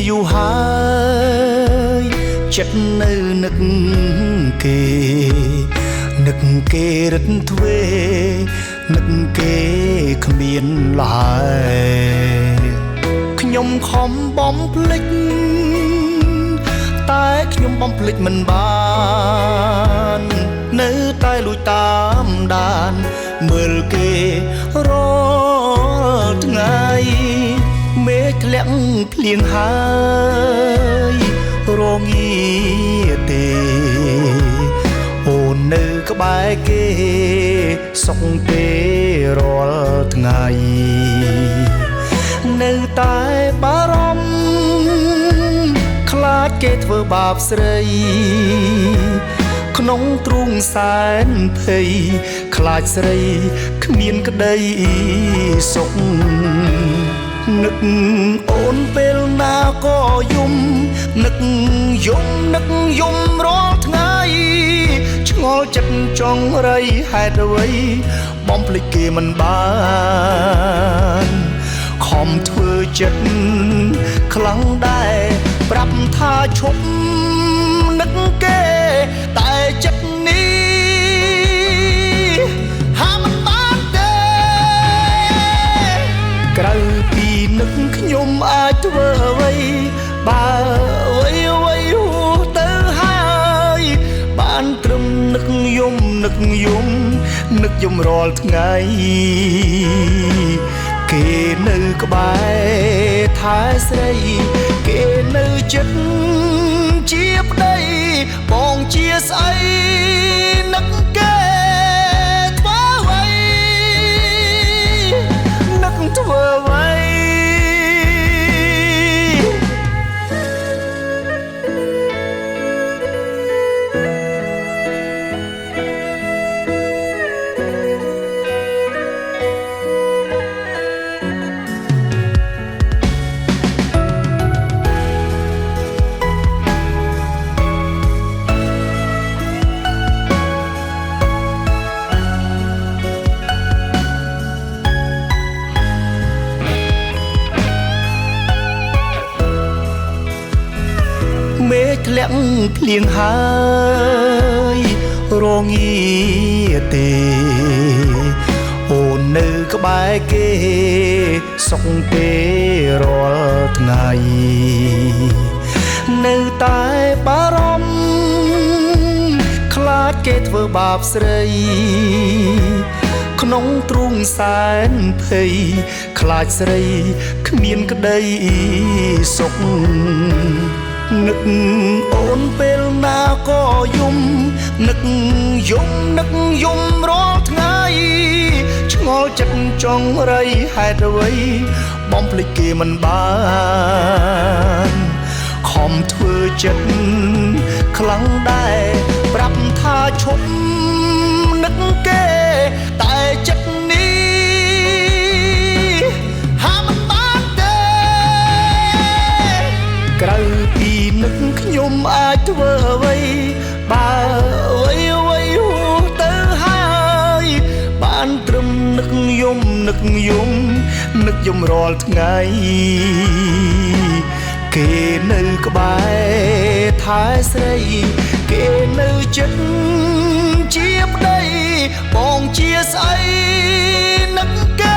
อยู่หายจัดនៅនឹកគេនឹកគេរត់ទ្វេនឹកគេគ្មានឡើយខ្ញុំខំបំភ្លេចតែខ្ញុំបំភ្លេចមិនបាននៅតែលួចតាមដានមើលគេរាល់ថ្ងៃមេឃធ្លាក់ភ្លៀងហើយរងាទេអូននៅក្បែរគេសុខទេរាល់ថ្ងៃនៅតែបារម្ភខ្លាចគេធ្វើបាបស្រីក្នុងទ្រូងសែនភ័យខ្លាចស្រីគ្មានក្តីសុខនឹកអូនពេលណាក៏យំនឹកយំរាល់ថ្ងៃឆ្ងល់ចិត្តចង់រៃហេតុអ្វីបំភ្លេចគេមិនបានខំធ្វើចិត្តខ្លាំងដែរប្រាប់ថាឈប់នឹកគេតែចិត្តនេះហាមិនបានទេក្រៅពីនឹកខ្ញុំអាចធ្វើអ្វីបើអ្វីហួសទៅហើយបានត្រឹមនឹកយំរាល់ថ្ងៃគេនៅក្បែរថែស្រីគេនៅចិត្តជាប្តីបងជាស្អីនឹកគេធ្វើអ្វីនឹកធ្វើអ្វីមេឃធ្លាក់ភ្លៀងហើយរងាទេអូននៅក្បែរគេសុខទេរាល់ថ្ងៃនៅតែបារម្ភខ្លាចគេធ្វើបាបស្រីក្នុងទ្រូងសែនភ័យខ្លាចស្រីគ្មានក្តីសុខនឹកអូនពេលណាក៏យំនឹកយំរាល់ថ្ងៃឆ្ងល់ចិត្តចង់រៃហេតុអ្វីបំភ្លេចគេមិនបានខំធ្វើចិត្តខ្លាំងដែរប្រាប់ថាឈប់នឹកគេតែចិត្តនេះហាមិនបានទេក្រៅពីនឹកខ្ញុំអាចធ្វើអ្វីបើអ្វីហួសទៅហើយបានត្រឹមនឹកយំរាល់ថ្ងៃគេនៅក្បែរថែស្រីគេនៅចិត្តជាប្តីបងជាស្អីនឹកគេ